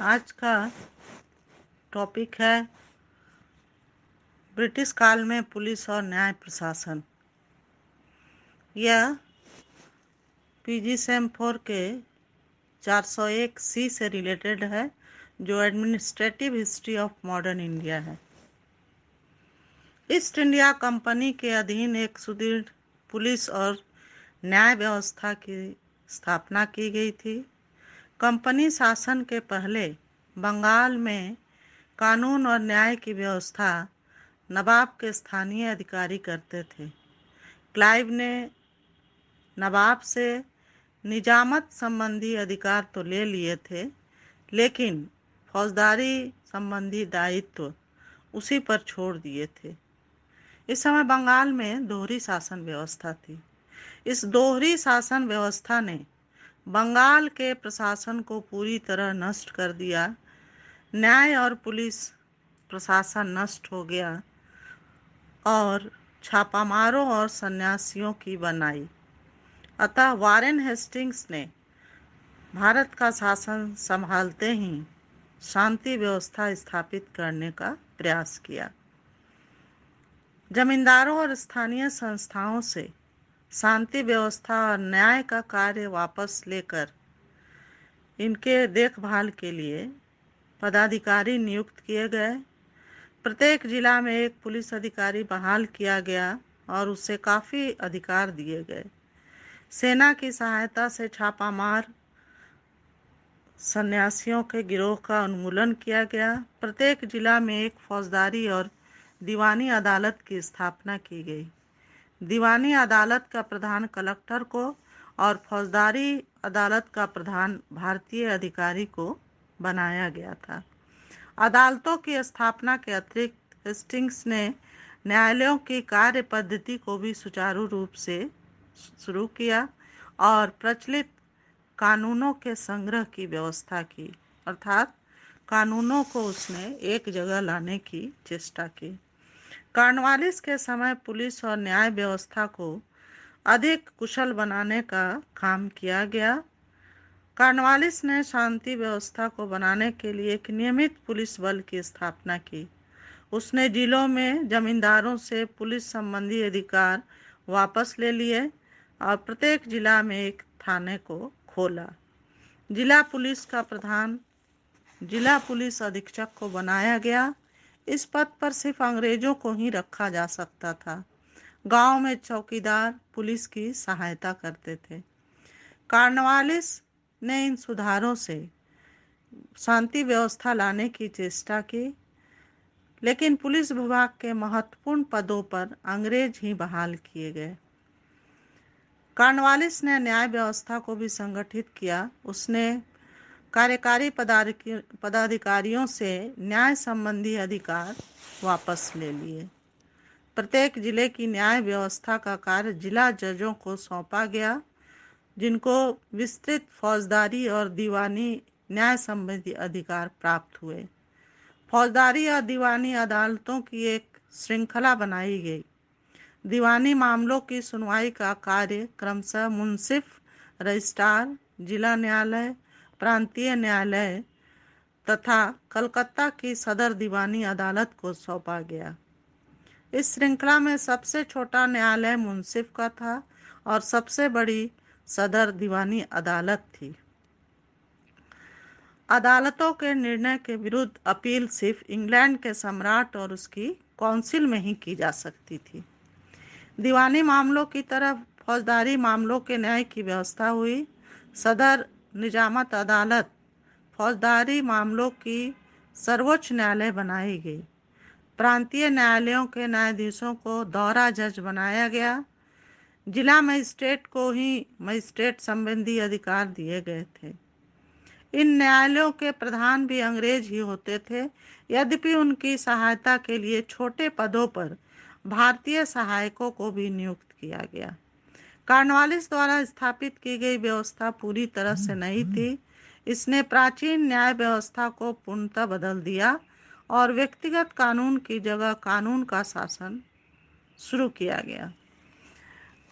आज का टॉपिक है ब्रिटिश काल में पुलिस और न्याय प्रशासन। यह पीजी सेम 4 के 401 सी से रिलेटेड है, जो administrative history of modern India है। ईस्ट इंडिया कंपनी के अधीन एक सुदृढ़ पुलिस और न्याय व्यवस्था की स्थापना की गई थी। कंपनी शासन के पहले बंगाल में कानून और न्याय की व्यवस्था नवाब के स्थानीय अधिकारी करते थे। क्लाइव ने नवाब से निजामत संबंधी अधिकार तो ले लिए थे, लेकिन फौजदारी संबंधी दायित्व उसी पर छोड़ दिए थे। इस समय बंगाल में दोहरी शासन व्यवस्था थी। इस दोहरी शासन व्यवस्था ने बंगाल के प्रशासन को पूरी तरह नष्ट कर दिया। न्याय और पुलिस प्रशासन नष्ट हो गया और छापामारों और सन्यासियों की बनाई। अतः वारेन हेस्टिंग्स ने भारत का शासन संभालते ही शांति व्यवस्था स्थापित करने का प्रयास किया। जमींदारों और स्थानीय संस्थाओं से शांति व्यवस्था और न्याय का कार्य वापस लेकर इनके देखभाल के लिए पदाधिकारी नियुक्त किए गए। प्रत्येक जिला में एक पुलिस अधिकारी बहाल किया गया और उसे काफ़ी अधिकार दिए गए। सेना की सहायता से छापामार सन्यासियों के गिरोह का उन्मूलन किया गया। प्रत्येक जिला में एक फौजदारी और दीवानी अदालत की स्थापना की गई। दीवानी अदालत का प्रधान कलेक्टर को और फौजदारी अदालत का प्रधान भारतीय अधिकारी को बनाया गया था। अदालतों की स्थापना के अतिरिक्त हेस्टिंग्स ने न्यायालयों की कार्य पद्धति को भी सुचारू रूप से शुरू किया और प्रचलित कानूनों के संग्रह की व्यवस्था की, अर्थात कानूनों को उसने एक जगह लाने की चेष्टा की। कॉर्नवालिस के समय पुलिस और न्याय व्यवस्था को अधिक कुशल बनाने का काम किया गया। कॉर्नवालिस ने शांति व्यवस्था को बनाने के लिए एक नियमित पुलिस बल की स्थापना की। उसने जिलों में जमींदारों से पुलिस संबंधी अधिकार वापस ले लिए और प्रत्येक जिला में एक थाने को खोला। जिला पुलिस का प्रधान जिला पुलिस अधीक्षक को बनाया गया। इस पद पर सिर्फ अंग्रेजों को ही रखा जा सकता था। गांव में चौकीदार पुलिस की सहायता करते थे। कॉर्नवालिस ने इन सुधारों से शांति व्यवस्था लाने की चेष्टा की, लेकिन पुलिस विभाग के महत्वपूर्ण पदों पर अंग्रेज ही बहाल किए गए। कॉर्नवालिस ने न्याय व्यवस्था को भी संगठित किया। उसने कार्यकारी पदाधिकारियों से न्याय संबंधी अधिकार वापस ले लिए। प्रत्येक जिले की न्याय व्यवस्था का कार्य जिला जजों को सौंपा गया, जिनको विस्तृत फौजदारी और दीवानी न्याय संबंधी अधिकार प्राप्त हुए। फौजदारी और दीवानी अदालतों की एक श्रृंखला बनाई गई। दीवानी मामलों की सुनवाई का कार्य क्रमशः मुंसिफ, रजिस्ट्रार, जिला न्यायालय, प्रांतीय न्यायालय तथा कलकत्ता की सदर दीवानी अदालत को सौंपा गया। इस श्रृंखला में सबसे छोटा न्यायालय मुंसिफ का था और सबसे बड़ी सदर दीवानी अदालत थी। अदालतों के निर्णय के विरुद्ध अपील सिर्फ इंग्लैंड के सम्राट और उसकी काउंसिल में ही की जा सकती थी। दीवानी मामलों की तरफ फौजदारी मामलों के न्याय की व्यवस्था हुई। सदर निजामत अदालत फौजदारी मामलों की सर्वोच्च न्यायालय बनाई गई। प्रांतीय न्यायालयों के न्यायाधीशों को दौरा जज बनाया गया। जिला मजिस्ट्रेट को ही मजिस्ट्रेट संबंधी अधिकार दिए गए थे। इन न्यायालयों के प्रधान भी अंग्रेज ही होते थे, यद्यपि उनकी सहायता के लिए छोटे पदों पर भारतीय सहायकों को भी नियुक्त किया गया। कॉर्नवालिस द्वारा स्थापित की गई व्यवस्था पूरी तरह से नई थी। इसने प्राचीन न्याय व्यवस्था को पूर्णतः बदल दिया और व्यक्तिगत कानून की जगह कानून का शासन शुरू किया गया।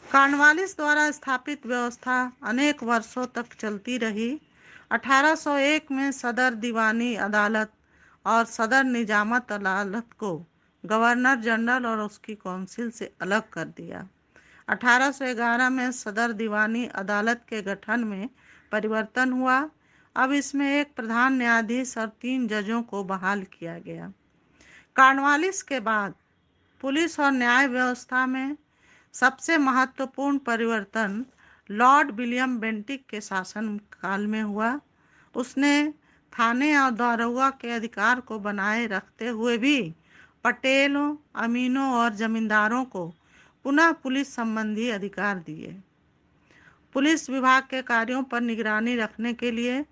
कॉर्नवालिस द्वारा स्थापित व्यवस्था अनेक वर्षों तक चलती रही 1801 में सदर दीवानी अदालत और सदर निजामत अदालत को गवर्नर जनरल और उसकी काउंसिल से अलग कर दिया। 1811 में सदर दीवानी अदालत के गठन में परिवर्तन हुआ। अब इसमें एक प्रधान न्यायाधीश और 3 जजों को बहाल किया गया। कॉर्नवालिस के बाद पुलिस और न्याय व्यवस्था में सबसे महत्वपूर्ण परिवर्तन लॉर्ड विलियम बेंटिक के शासन काल में हुआ। उसने थाने और दारोगा के अधिकार को बनाए रखते हुए भी पटेलों, अमीनों और जमींदारों को पुनः पुलिस संबंधी अधिकार दिए। पुलिस विभाग के कार्यों पर निगरानी रखने के लिए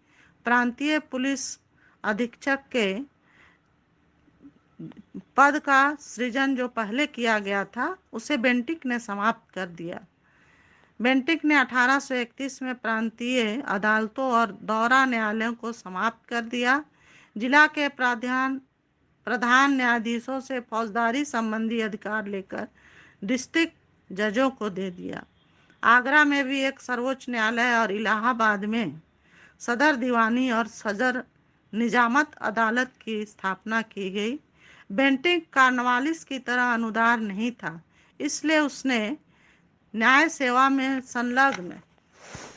प्रांतीय पुलिस अधीक्षक के पद का सृजन जो पहले किया गया था, उसे बेंटिक ने समाप्त कर दिया। बेंटिक ने 1831 में प्रांतीय अदालतों और दौरा न्यायालयों को समाप्त कर दिया। जिला के प्रधान न्यायाधीशों से फौजदारी संबंधी अधिकार लेकर डिस्ट्रिक्ट जजों को दे दिया। आगरा में भी एक सर्वोच्च न्यायालय और इलाहाबाद में सदर दीवानी और सदर निजामत अदालत की स्थापना की गई। बेंटिक कॉर्नवालिस की तरह अनुदार नहीं था, इसलिए उसने न्याय सेवा में संलग्न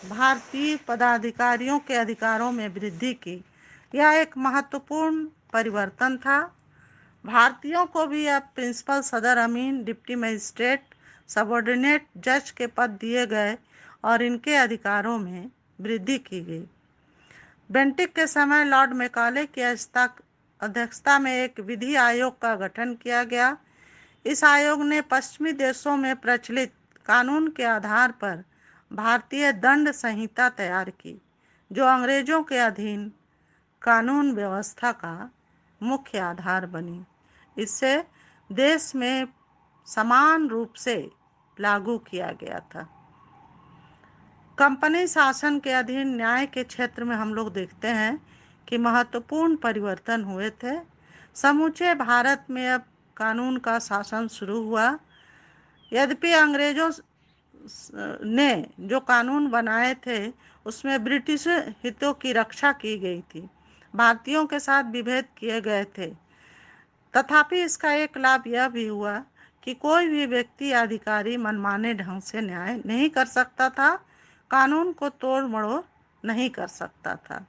भारतीय पदाधिकारियों के अधिकारों में वृद्धि की। यह एक महत्वपूर्ण परिवर्तन था। भारतीयों को भी अब प्रिंसिपल, सदर, अमीन, डिप्टी मजिस्ट्रेट, सबऑर्डिनेट जज के पद दिए गए और इनके अधिकारों में वृद्धि की गई। बेंटिक के समय लॉर्ड मैकाले की अध्यक्षता में एक विधि आयोग का गठन किया गया। इस आयोग ने पश्चिमी देशों में प्रचलित कानून के आधार पर भारतीय दंड संहिता तैयार की, जो अंग्रेजों के अधीन कानून व्यवस्था का मुख्य आधार बनी। इससे देश में समान रूप से लागू किया गया था। कंपनी शासन के अधीन न्याय के क्षेत्र में हम लोग देखते हैं कि महत्वपूर्ण परिवर्तन हुए थे। समूचे भारत में अब कानून का शासन शुरू हुआ। यद्यपि अंग्रेजों ने जो कानून बनाए थे उसमें ब्रिटिश हितों की रक्षा की गई थी, भारतीयों के साथ विभेद किए गए थे, तथापि इसका एक लाभ यह भी हुआ कि कोई भी व्यक्ति या अधिकारी मनमाने ढंग से न्याय नहीं कर सकता था, कानून को तोड़ मरोड़ नहीं कर सकता था।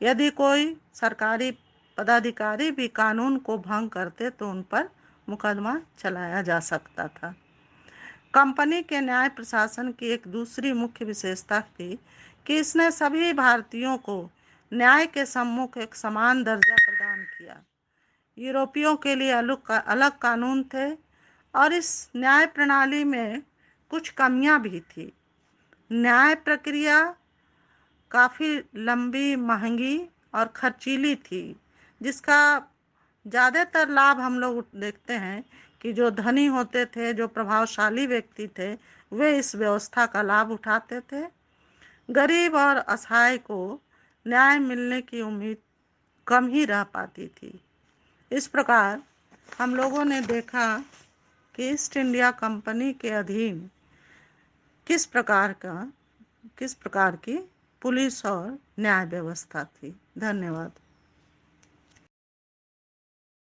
यदि कोई सरकारी पदाधिकारी भी कानून को भंग करते तो उन पर मुकदमा चलाया जा सकता था। कंपनी के न्याय प्रशासन की एक दूसरी मुख्य विशेषता थी कि इसने सभी भारतीयों को न्याय के सम्मुख एक समान दर्जा प्रदान किया। यूरोपियों के लिए अलग कानून थे और इस न्याय प्रणाली में कुछ कमियां भी थी। न्याय प्रक्रिया काफ़ी लंबी, महंगी और खर्चीली थी, जिसका ज़्यादातर लाभ हम लोग देखते हैं कि जो धनी होते थे, जो प्रभावशाली व्यक्ति थे, वे इस व्यवस्था का लाभ उठाते थे। गरीब और असहाय को न्याय मिलने की उम्मीद कम ही रह पाती थी। इस प्रकार हम लोगों ने देखा कि ईस्ट इंडिया कंपनी के अधीन किस प्रकार की पुलिस और न्याय व्यवस्था थी। धन्यवाद।